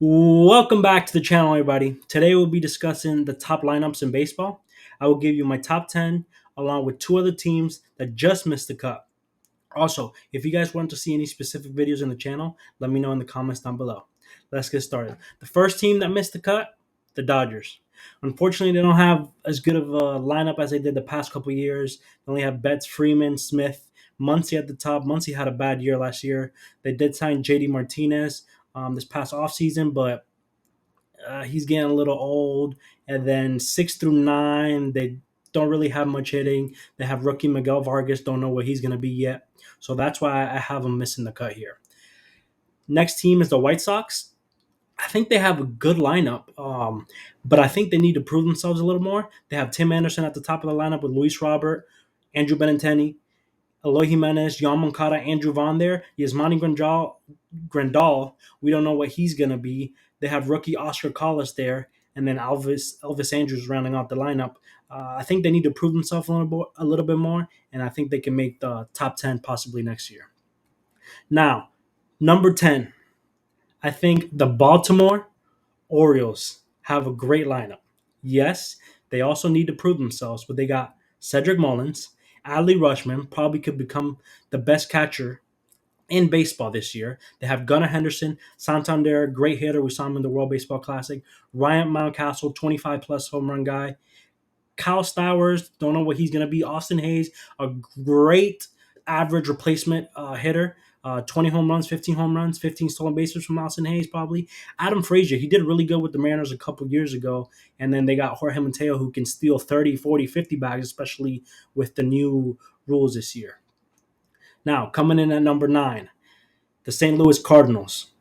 Welcome back to the channel, everybody. Today we'll be discussing the top lineups in baseball. I will give you my top 10 along with two other teams that just missed the cut. Also, if you guys want to see any specific videos on the channel, let me know in the comments down below. Let's get started. The first team that missed the cut, the Dodgers. Unfortunately, they don't have as good of a lineup as they did the past couple years. They only have Betts, Freeman, Smith, Muncy at the top. Muncy had a bad year last year. They did sign JD Martinez this past offseason, but he's getting a little old. And then 6 through 9, they don't really have much hitting. They have rookie Miguel Vargas, don't know what he's going to be yet. So that's why I have him missing the cut here. Next team is the White Sox. I think they have a good lineup, but I think they need to prove themselves a little more. They have Tim Anderson at the top of the lineup with Luis Robert, Andrew Benintendi, Eloy Jimenez, Jan Moncada, Andrew Vaughn there. Yasmani Grandal, we don't know what he's going to be. They have rookie Oscar Collis there, and then Elvis Andrews rounding out the lineup. I think they need to prove themselves a little bit more, and I think they can make the top 10 possibly next year. Now, number 10, I think the Baltimore Orioles have a great lineup. Yes, they also need to prove themselves, but they got Cedric Mullins, Adley Rushman, probably could become the best catcher in baseball this year. They have Gunnar Henderson, Santander, great hitter. We saw him in the World Baseball Classic. Ryan Mountcastle, 25 plus home run guy. Kyle Stowers, don't know what he's going to be. Austin Hayes, a great average replacement hitter. 20 home runs, 15 home runs, 15 stolen bases from Austin Hayes, probably. Adam Frazier, he did really good with the Mariners a couple years ago. And then they got Jorge Mateo, who can steal 30, 40, 50 bags, especially with the new rules this year. Now, coming in at number 9, the St. Louis Cardinals.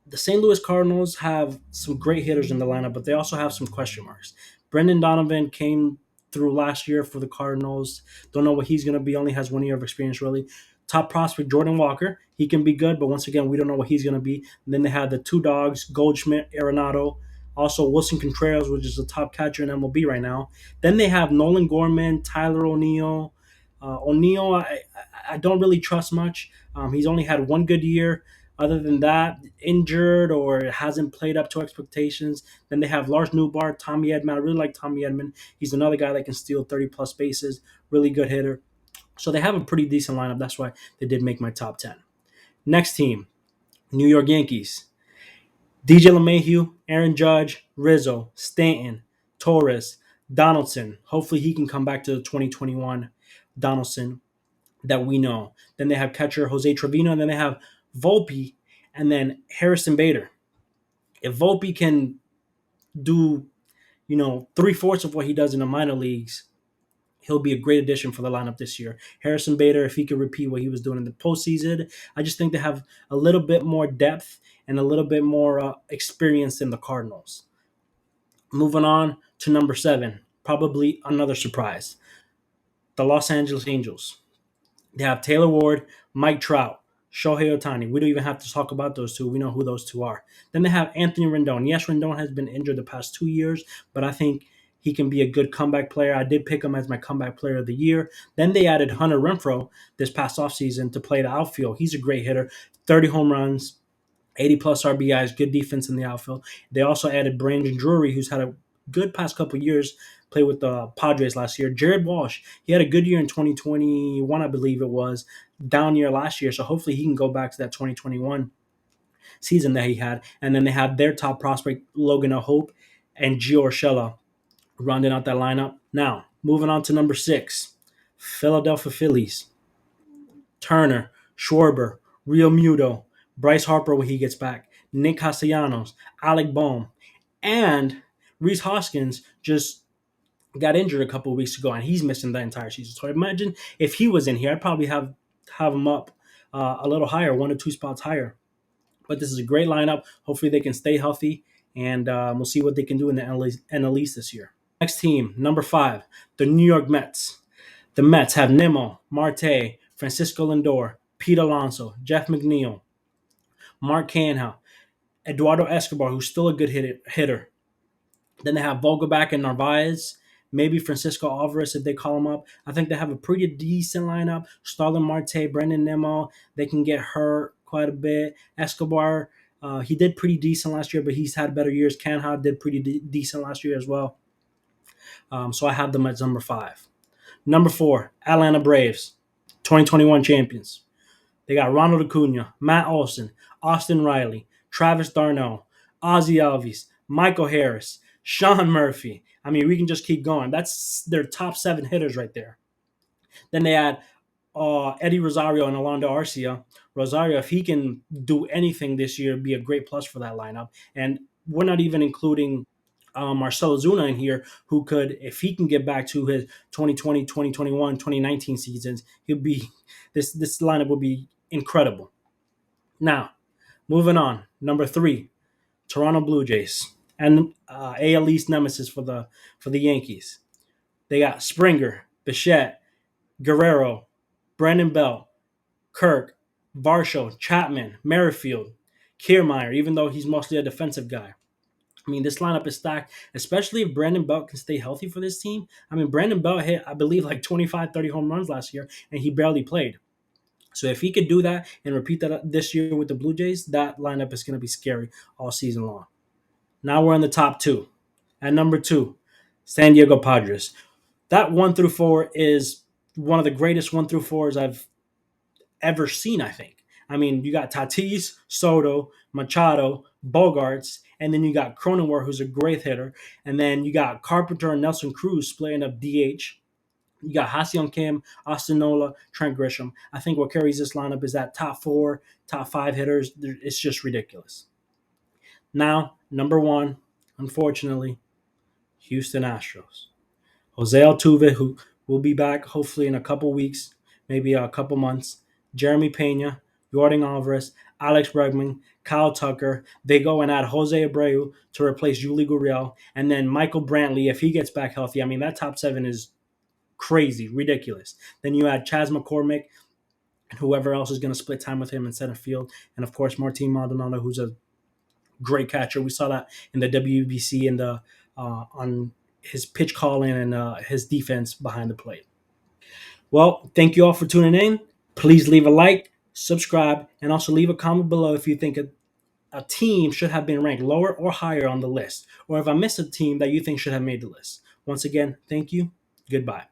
The St. Louis Cardinals have some great hitters in the lineup, but they also have some question marks. Brendan Donovan came through last year for the Cardinals. Don't know what he's going to be. Only has 1 year of experience, really. Top prospect Jordan Walker. He can be good, but once again, we don't know what he's going to be. And then they have the two dogs, Goldschmidt, Arenado. Also, Wilson Contreras, which is the top catcher in MLB right now. Then they have Nolan Gorman, Tyler O'Neill. O'Neill, I don't really trust much. He's only had 1 good year. Other than that, injured or hasn't played up to expectations. Then they have Lars Newbar, Tommy Edman. I really like Tommy Edman. He's another guy that can steal 30 plus bases. Really good hitter. So they have a pretty decent lineup. That's why they did make my top 10. Next team, New York Yankees. DJ LeMahieu, Aaron Judge, Rizzo, Stanton, Torres, Donaldson. Hopefully he can come back to the 2021 Donaldson that we know. Then they have catcher Jose Trevino, and then they have Volpe, and then Harrison Bader. If Volpe can do, 3/4 of what he does in the minor leagues, he'll be a great addition for the lineup this year. Harrison Bader, if he could repeat what he was doing in the postseason, I just think they have a little bit more depth and a little bit more experience than the Cardinals. Moving on to number 7, probably another surprise. The Los Angeles Angels. They have Taylor Ward, Mike Trout, Shohei Ohtani. We don't even have to talk about those two. We know who those two are. Then they have Anthony Rendon. Yes, Rendon has been injured the past 2 years, but I think he can be a good comeback player. I did pick him as my comeback player of the year. Then they added Hunter Renfroe this past offseason to play the outfield. He's a great hitter, 30 home runs, 80 plus RBIs, good defense in the outfield. They also added Brandon Drury, who's had a good past couple years, played with the Padres last year. Jared Walsh, he had a good year in 2021, I believe it was, down year last year. So hopefully he can go back to that 2021 season that he had. And then they have their top prospect, Logan Hope and Gio Urshela, rounding out that lineup. Now, moving on to number 6, Philadelphia Phillies. Turner, Schwarber, Real Muto, Bryce Harper when he gets back, Nick Castellanos, Alec Bohm, and Reese Hoskins just got injured a couple of weeks ago, and he's missing the entire season. So imagine if he was in here, I'd probably have him up a little higher, 1 or 2 spots higher. But this is a great lineup. Hopefully they can stay healthy, and we'll see what they can do in the NL East this year. Next team, number 5, the New York Mets. The Mets have Nimmo, Marte, Francisco Lindor, Pete Alonso, Jeff McNeil, Mark Canha, Eduardo Escobar, who's still a good hitter. Then they have Vogelback and Narvaez, maybe Francisco Alvarez if they call him up. I think they have a pretty decent lineup. Starlin Marte, Brendan Nimmo, they can get hurt quite a bit. Escobar, He did pretty decent last year, but he's had better years. Canha did pretty decent last year as well. So I have them at number 5. Number 4, Atlanta Braves, 2021 champions. They got Ronald Acuna, Matt Olson, Austin Riley, Travis Darnell, Ozzie Alves, Michael Harris, Sean Murphy. I mean, we can just keep going. That's their top 7 hitters right there. Then they had Eddie Rosario and Alonso Arcia. Rosario, if he can do anything this year, be a great plus for that lineup. And we're not even including Marcelo Zuna in here, who could, if he can get back to his 2020, 2021, 2019 seasons, he'll be this lineup will be incredible. Now, moving on, number 3, Toronto Blue Jays, and AL East nemesis for the Yankees. They got Springer, Bichette, Guerrero, Brandon Belt, Kirk, Varsho, Chapman, Merrifield, Kiermaier, even though he's mostly a defensive guy. I mean, this lineup is stacked, especially if Brandon Belt can stay healthy for this team. I mean, Brandon Belt hit, I believe, like 25, 30 home runs last year, and he barely played. So if he could do that and repeat that this year with the Blue Jays, that lineup is going to be scary all season long. Now we're in the top 2. At number 2, San Diego Padres. That 1 through 4 is one of the greatest 1 through 4s I've ever seen, I think. I mean, you got Tatis, Soto, Machado, Bogarts, and then you got Cronenworth, who's a great hitter. And then you got Carpenter and Nelson Cruz splitting up DH. You got Ha-Seong Kim, Austin Nola, Trent Grisham. I think what carries this lineup is that top 4, top 5 hitters. It's just ridiculous. Now, number 1, unfortunately, Houston Astros. Jose Altuve, who will be back hopefully in a couple weeks, maybe a couple months. Jeremy Pena, Jordan Alvarez, Alex Bregman, Kyle Tucker. They go and add Jose Abreu to replace Yuli Gurriel, and then Michael Brantley if he gets back healthy. I mean, that top 7 is crazy, ridiculous. Then you add Chas McCormick and whoever else is going to split time with him in center field, and of course Martin Maldonado, who's a great catcher. We saw that in the WBC and the on his pitch calling and his defense behind the plate. Well, thank you all for tuning in. Please leave a like, subscribe, and also leave a comment below if you think a team should have been ranked lower or higher on the list, or if I missed a team that you think should have made the list. Once again, thank you. Goodbye.